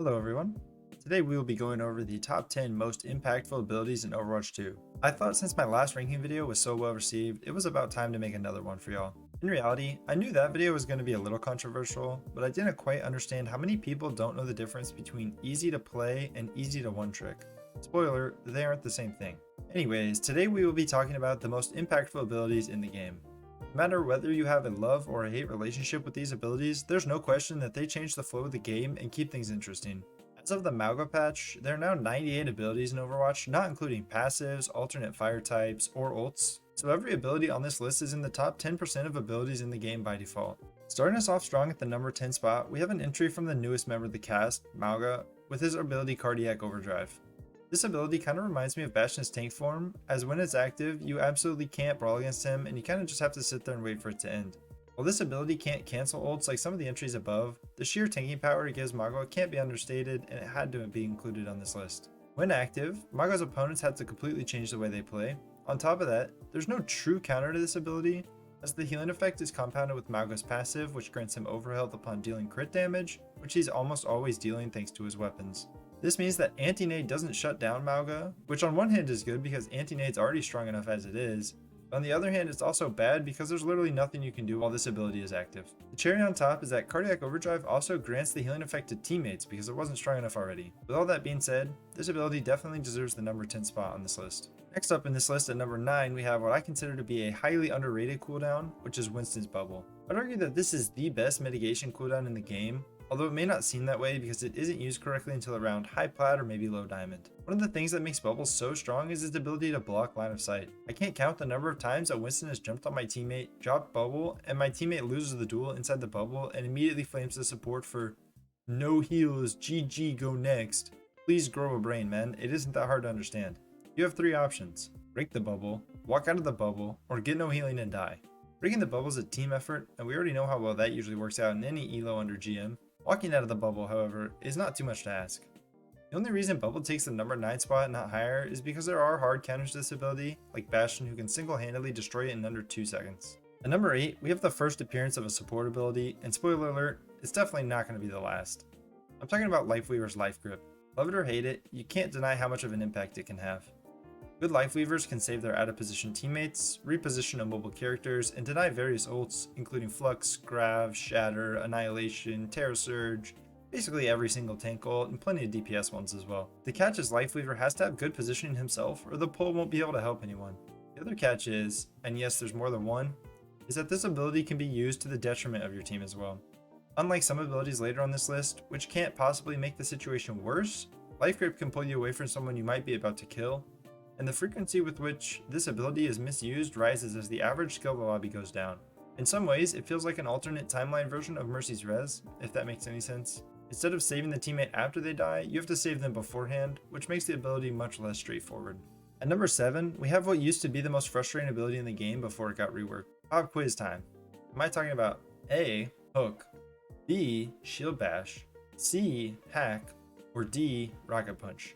Hello everyone. Today we will be going over the top 10 most impactful abilities in Overwatch 2. I thought since my last ranking video was so well received, it was about time to make another one for y'all. In reality, I knew that video was going to be a little controversial, but I didn't quite understand how many people don't know the difference between easy to play and easy to one trick. Spoiler, they aren't the same thing. Anyways, today we will be talking about the most impactful abilities in the game. No matter whether you have a love or a hate relationship with these abilities, there's no question that they change the flow of the game and keep things interesting. As of the Mauga patch, there are now 98 abilities in Overwatch, not including passives, alternate fire types, or ults, so every ability on this list is in the top 10% of abilities in the game by default. Starting us off strong at the number 10 spot, we have an entry from the newest member of the cast, Mauga, with his ability Cardiac Overdrive. This ability kind of reminds me of Bastion's tank form, as when it's active, you absolutely can't brawl against him and you kind of just have to sit there and wait for it to end. While this ability can't cancel ults like some of the entries above, the sheer tanking power it gives Mauga can't be understated and it had to be included on this list. When active, Mauga's opponents have to completely change the way they play. On top of that, there's no true counter to this ability, as the healing effect is compounded with Mauga's passive, which grants him overhealth upon dealing crit damage, which he's almost always dealing thanks to his weapons. This means that anti-nade doesn't shut down Mauga, which on one hand is good because anti-nade's already strong enough as it is, but on the other hand it's also bad because there's literally nothing you can do while this ability is active. The cherry on top is that Cardiac Overdrive also grants the healing effect to teammates because it wasn't strong enough already. With all that being said, this ability definitely deserves the number 10 spot on this list. Next up in this list at number 9, we have what I consider to be a highly underrated cooldown, which is Winston's Bubble. I'd argue that this is the best mitigation cooldown in the game, although it may not seem that way because it isn't used correctly until around high plat or maybe low diamond. One of the things that makes Bubble so strong is its ability to block line of sight. I can't count the number of times that Winston has jumped on my teammate, dropped Bubble, and my teammate loses the duel inside the bubble and immediately flames the support for "No heals, GG, go next." Please grow a brain, man. It isn't that hard to understand. You have 3 options: break the bubble, walk out of the bubble, or get no healing and die. Breaking the bubble is a team effort, and we already know how well that usually works out in any elo under GM. Walking out of the bubble, however, is not too much to ask. The only reason Bubble takes the number 9 spot and not higher is because there are hard counters to this ability, like Bastion, who can single-handedly destroy it in under 2 seconds. At number 8, we have the first appearance of a support ability, and spoiler alert, it's definitely not going to be the last. I'm talking about Lifeweaver's Life Grip. Love it or hate it, you can't deny how much of an impact it can have. Good Lifeweavers can save their out-of-position teammates, reposition immobile characters, and deny various ults, including Flux, Grav, Shatter, Annihilation, Terror Surge, basically every single tank ult, and plenty of DPS ones as well. The catch is Lifeweaver has to have good positioning himself, or the pull won't be able to help anyone. The other catch is, and yes there's more than one, is that this ability can be used to the detriment of your team as well. Unlike some abilities later on this list, which can't possibly make the situation worse, Life Grip can pull you away from someone you might be about to kill, and the frequency with which this ability is misused rises as the average skill of the lobby goes down. In some ways, it feels like an alternate timeline version of Mercy's Res, if that makes any sense. Instead of saving the teammate after they die, you have to save them beforehand, which makes the ability much less straightforward. At number 7, we have what used to be the most frustrating ability in the game before it got reworked. Pop quiz time. Am I talking about A, Hook, B, Shield Bash, C, Hack, or D, Rocket Punch?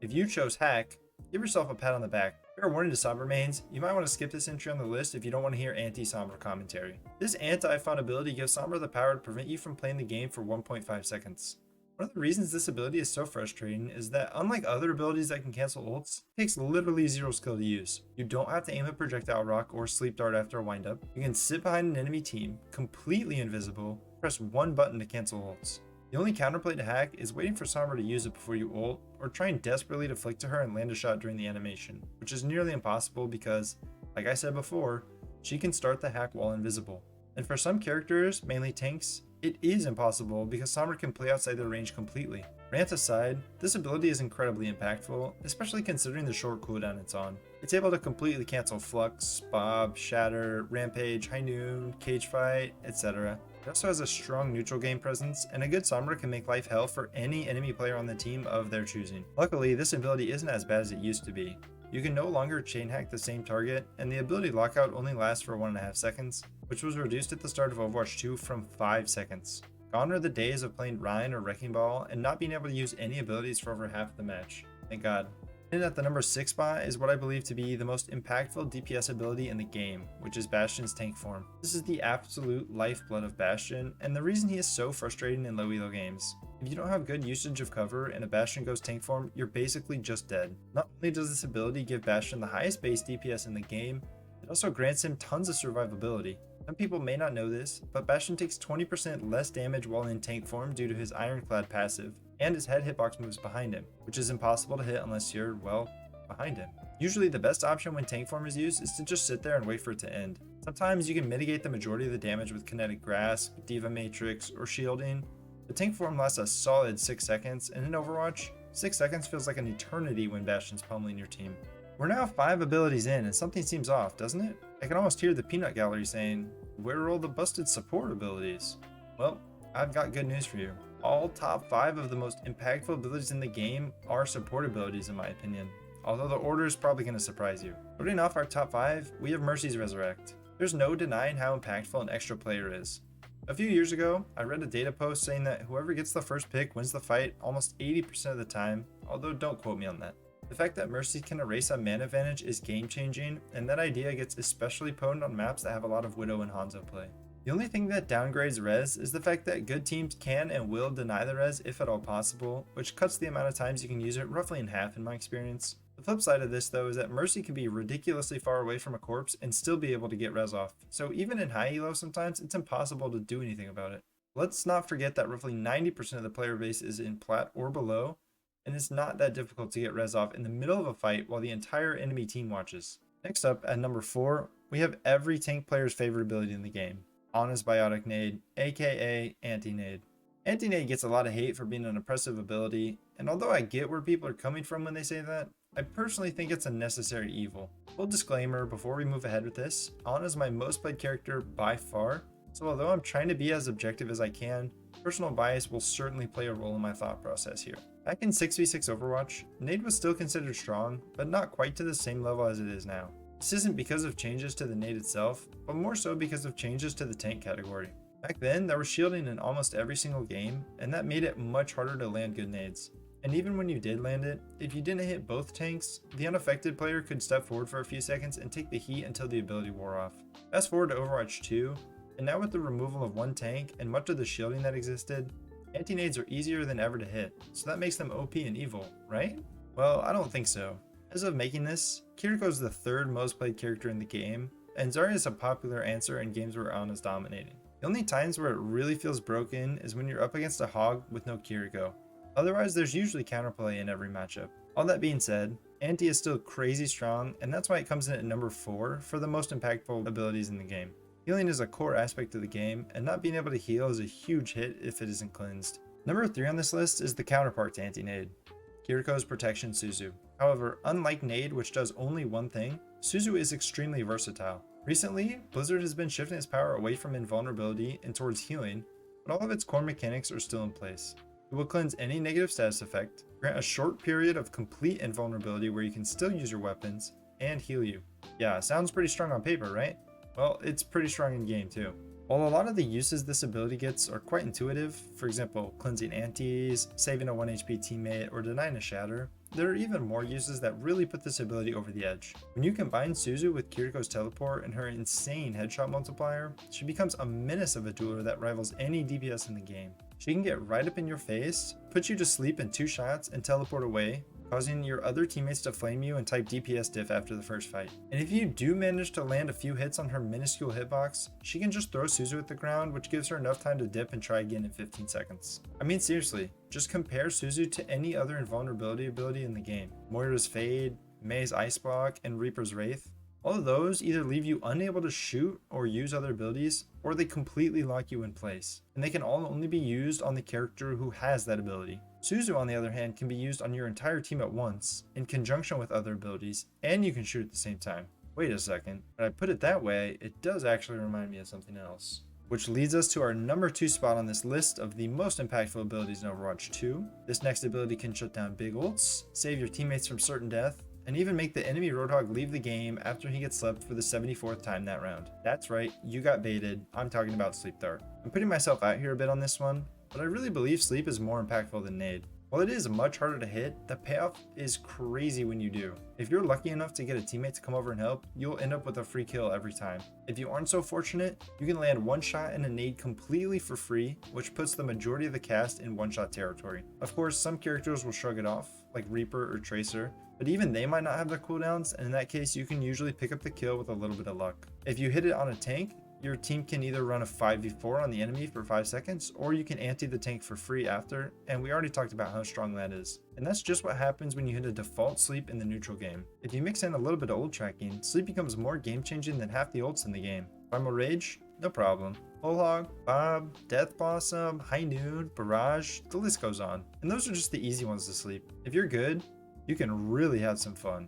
If you chose Hack, give yourself a pat on the back. Fair warning to Sombra mains, you might want to skip this entry on the list if you don't want to hear anti-Sombra commentary. This anti-fun ability gives Sombra the power to prevent you from playing the game for 1.5 seconds. One of the reasons this ability is so frustrating is that unlike other abilities that can cancel ults, it takes literally 0 skill to use. You don't have to aim a projectile rock or sleep dart after a windup. You can sit behind an enemy team, completely invisible, press one button to cancel ults. The only counterplay to Hack is waiting for Sombra to use it before you ult, or trying desperately to flick to her and land a shot during the animation, which is nearly impossible because, like I said before, she can start the Hack while invisible. And for some characters, mainly tanks, it is impossible because Sombra can play outside their range completely. Rant aside, this ability is incredibly impactful, especially considering the short cooldown it's on. It's able to completely cancel Flux, Bob, Shatter, Rampage, High Noon, Cage Fight, etc. It also has a strong neutral game presence, and a good Sombra can make life hell for any enemy player on the team of their choosing. Luckily, this ability isn't as bad as it used to be. You can no longer chain hack the same target, and the ability lockout only lasts for 1.5 seconds, which was reduced at the start of Overwatch 2 from 5 seconds. Gone are the days of playing Ryan or Wrecking Ball and not being able to use any abilities for over half the match. Thank God. And at the number 6 spot is what I believe to be the most impactful DPS ability in the game, which is Bastion's tank form. This is the absolute lifeblood of Bastion, and the reason he is so frustrating in low elo games. He If you don't have good usage of cover and a Bastion goes tank form, you're basically just dead. Not only does this ability give Bastion the highest base DPS in the game, it also grants him tons of survivability. Some people may not know this, but Bastion takes 20% less damage while in tank form due to his Ironclad passive, and his head hitbox moves behind him, which is impossible to hit unless you're, well, behind him. Usually the best option when tank form is used is to just sit there and wait for it to end. Sometimes you can mitigate the majority of the damage with Kinetic Grasp, Diva Matrix, or shielding. The tank form lasts a solid 6 seconds, and in Overwatch, 6 seconds feels like an eternity when Bastion's pummeling your team. We're now 5 abilities in, and something seems off, doesn't it? I can almost hear the peanut gallery saying, where are all the busted support abilities? Well, I've got good news for you. All top 5 of the most impactful abilities in the game are support abilities in my opinion, although the order is probably going to surprise you. Starting off our top 5, we have Mercy's Resurrect. There's no denying how impactful an extra player is. A few years ago, I read a data post saying that whoever gets the first pick wins the fight almost 80% of the time, although don't quote me on that. The fact that Mercy can erase a mana advantage is game changing, and that idea gets especially potent on maps that have a lot of Widow and Hanzo play. The only thing that downgrades res is the fact that good teams can and will deny the res if at all possible, which cuts the amount of times you can use it roughly in half in my experience. The flip side of this though is that Mercy can be ridiculously far away from a corpse and still be able to get res off, so even in high elo sometimes it's impossible to do anything about it. Let's not forget that roughly 90% of the player base is in plat or below, and it's not that difficult to get res off in the middle of a fight while the entire enemy team watches. Next up, at number 4, we have every tank player's favorite ability in the game, Ana's Biotic Nade, aka Anti-Nade. Anti-Nade gets a lot of hate for being an oppressive ability, and although I get where people are coming from when they say that, I personally think it's a necessary evil. Full disclaimer before we move ahead with this, Ana's my most played character by far, so although I'm trying to be as objective as I can, personal bias will certainly play a role in my thought process here. Back in 6v6 Overwatch, Nade was still considered strong, but not quite to the same level as it is now. This isn't because of changes to the Nade itself, but more so because of changes to the tank category. Back then, there was shielding in almost every single game, and that made it much harder to land good nades. And even when you did land it, if you didn't hit both tanks, the unaffected player could step forward for a few seconds and take the heat until the ability wore off. Fast forward to Overwatch 2, and now with the removal of one tank and much of the shielding that existed, anti-nades are easier than ever to hit, so that makes them OP and evil, right? Well, I don't think so. As of making this, Kiriko is the 3rd most played character in the game, and Zarya is a popular answer in games where Ana's dominating. The only times where it really feels broken is when you're up against a Hog with no Kiriko. Otherwise, there's usually counterplay in every matchup. All that being said, Anti is still crazy strong, and that's why it comes in at number 4 for the most impactful abilities in the game. Healing is a core aspect of the game, and not being able to heal is a huge hit if it isn't cleansed. Number 3 on this list is the counterpart to Anti-Nade, Kiriko's Protection Suzu. However, unlike Nade, which does only one thing, Suzu is extremely versatile. Recently, Blizzard has been shifting its power away from invulnerability and towards healing, but all of its core mechanics are still in place. It will cleanse any negative status effect, grant a short period of complete invulnerability where you can still use your weapons, and heal you. Yeah, sounds pretty strong on paper, right? Well, it's pretty strong in game too. While a lot of the uses this ability gets are quite intuitive, for example, cleansing antis, saving a 1 HP teammate, or denying a shatter, there are even more uses that really put this ability over the edge. When you combine Suzu with Kiriko's teleport and her insane headshot multiplier, she becomes a menace of a dueler that rivals any DPS in the game. She can get right up in your face, put you to sleep in 2 shots, and teleport away, causing your other teammates to flame you and type DPS diff after the first fight. And if you do manage to land a few hits on her minuscule hitbox, she can just throw Suzu at the ground, which gives her enough time to dip and try again in 15 seconds. I mean seriously, just compare Suzu to any other invulnerability ability in the game. Moira's Fade, Mei's Ice Block, and Reaper's Wraith. All of those either leave you unable to shoot or use other abilities, or they completely lock you in place. And they can all only be used on the character who has that ability. Suzu, on the other hand, can be used on your entire team at once, in conjunction with other abilities, and you can shoot at the same time. Wait a second, when I put it that way, it does actually remind me of something else. Which leads us to our number 2 spot on this list of the most impactful abilities in Overwatch 2. This next ability can shut down big ults, save your teammates from certain death, and even make the enemy Roadhog leave the game after he gets slept for the 74th time that round. That's right, you got baited, I'm talking about Sleep Dart. I'm putting myself out here a bit on this one, but I really believe Sleep is more impactful than Nade. While it is much harder to hit, the payoff is crazy when you do. If you're lucky enough to get a teammate to come over and help, you'll end up with a free kill every time. If you aren't so fortunate, you can land one shot and a nade completely for free, which puts the majority of the cast in one-shot territory. Of course, some characters will shrug it off, like Reaper or Tracer, but even they might not have the cooldowns, and in that case you can usually pick up the kill with a little bit of luck. If you hit it on a tank, your team can either run a 5v4 on the enemy for 5 seconds, or you can anti the tank for free after, and we already talked about how strong that is. And that's just what happens when you hit a default sleep in the neutral game. If you mix in a little bit of ult tracking, sleep becomes more game changing than half the ults in the game. Primal Rage? No problem. Whole Hog, Bob, Death Blossom, High Noon, Barrage, the list goes on. And those are just the easy ones to sleep. If you're good, you can really have some fun.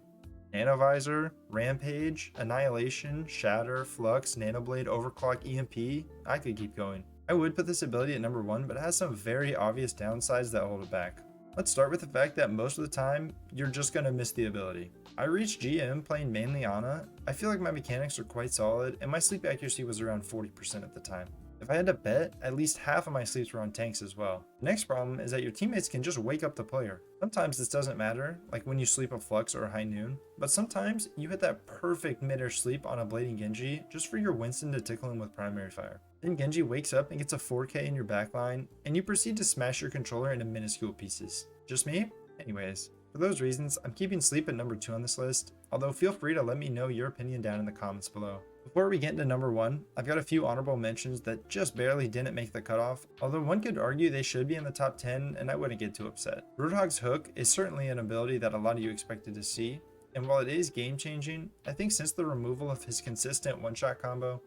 Nanovisor, Rampage, Annihilation, Shatter, Flux, Nanoblade, Overclock, EMP, I could keep going. I would put this ability at number 1, but it has some very obvious downsides that hold it back. Let's start with the fact that most of the time, you're just going to miss the ability. I reached GM playing mainly Ana. I feel like my mechanics are quite solid, and my sleep accuracy was around 40% at the time. If I had to bet, at least half of my sleeps were on tanks as well. The next problem is that your teammates can just wake up the player. Sometimes this doesn't matter, like when you sleep a Flux or a High Noon, but sometimes you hit that perfect mid-air sleep on a Blading Genji just for your Winston to tickle him with primary fire. Then Genji wakes up and gets a 4K in your backline, and you proceed to smash your controller into minuscule pieces. Just me? Anyways. For those reasons, I'm keeping sleep at number 2 on this list, although feel free to let me know your opinion down in the comments below. Before we get into number 1, I've got a few honorable mentions that just barely didn't make the cutoff, although one could argue they should be in the top 10 and I wouldn't get too upset. Roadhog's hook is certainly an ability that a lot of you expected to see, and while it is game changing, I think since the removal of his consistent one-shot combo,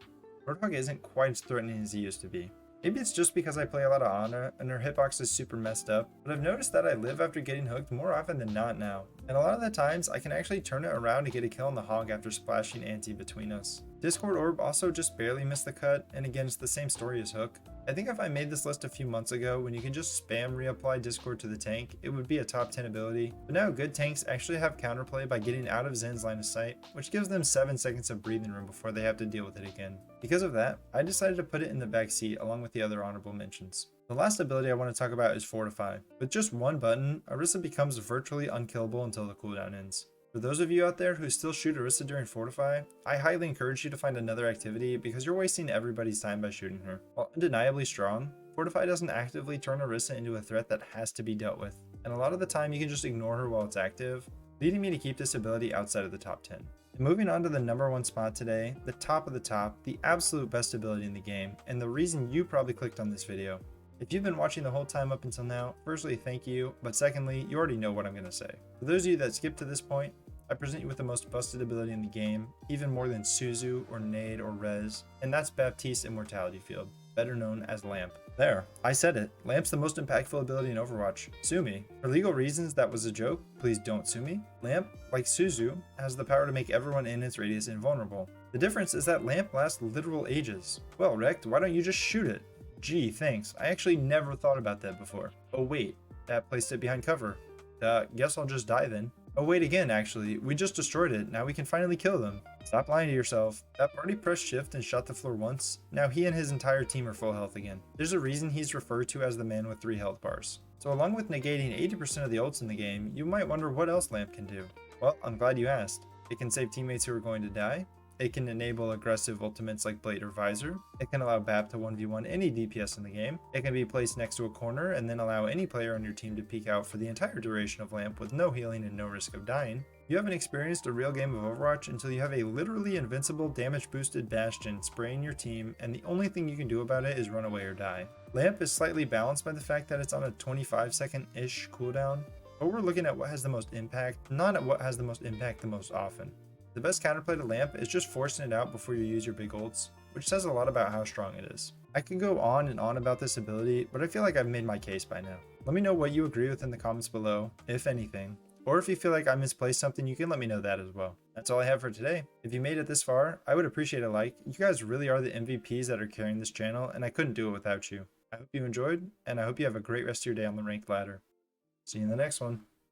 Roadhog isn't quite as threatening as he used to be. Maybe it's just because I play a lot of Ana and her hitbox is super messed up, but I've noticed that I live after getting hooked more often than not now. And a lot of the times I can actually turn it around to get a kill on the hog after splashing anti between us. Discord Orb also just barely missed the cut, and again it's the same story as Hook. I think if I made this list a few months ago when you can just spam reapply Discord to the tank, it would be a top 10 ability. But now good tanks actually have counterplay by getting out of Zen's line of sight, which gives them 7 seconds of breathing room before they have to deal with it again. Because of that, I decided to put it in the back seat along with the other honorable mentions. The last ability I want to talk about is Fortify. With just one button, Orisa becomes virtually unkillable until the cooldown ends. For those of you out there who still shoot Orisa during Fortify, I highly encourage you to find another activity because you're wasting everybody's time by shooting her. While undeniably strong, Fortify doesn't actively turn Orisa into a threat that has to be dealt with, and a lot of the time you can just ignore her while it's active, leading me to keep this ability outside of the top 10. And moving on to the number 1 spot today, the top of the top, the absolute best ability in the game, and the reason you probably clicked on this video. If you've been watching the whole time up until now, firstly, thank you, but secondly, you already know what I'm going to say. For those of you that skipped to this point, I present you with the most busted ability in the game, even more than Suzu or Nade or Rez, and that's Baptiste Immortality Field, better known as Lamp. There, I said it. Lamp's the most impactful ability in Overwatch. Sue me. For legal reasons, that was a joke. Please don't sue me. Lamp, like Suzu, has the power to make everyone in its radius invulnerable. The difference is that Lamp lasts literal ages. Well, Rekt, why don't you just shoot it? Gee, thanks. I actually never thought about that before. Oh wait, that placed it behind cover. Guess I'll just die then. Oh wait again, actually, we just destroyed it, now we can finally kill them. Stop lying to yourself. That party pressed shift and shot the floor once, now he and his entire team are full health again. There's a reason he's referred to as the man with 3 health bars. So along with negating 80% of the ults in the game, you might wonder what else Lamp can do. Well, I'm glad you asked. It can save teammates who are going to die. It can enable aggressive ultimates like Blade or Visor. It can allow BAP to 1v1 any DPS in the game. It can be placed next to a corner and then allow any player on your team to peek out for the entire duration of Lamp with no healing and no risk of dying. You haven't experienced a real game of Overwatch until you have a literally invincible damage boosted Bastion spraying your team, and the only thing you can do about it is run away or die. Lamp is slightly balanced by the fact that it's on a 25-second-ish cooldown, but we're looking at what has the most impact, not at what has the most impact the most often. The best counterplay to Lamp is just forcing it out before you use your big ults, which says a lot about how strong it is. I could go on and on about this ability, but I feel like I've made my case by now. Let me know what you agree with in the comments below, if anything, or if you feel like I misplaced something, you can let me know that as well. That's all I have for today. If you made it this far, I would appreciate a like. You guys really are the MVPs that are carrying this channel, and I couldn't do it without you. I hope you enjoyed, and I hope you have a great rest of your day on the ranked ladder. See you in the next one.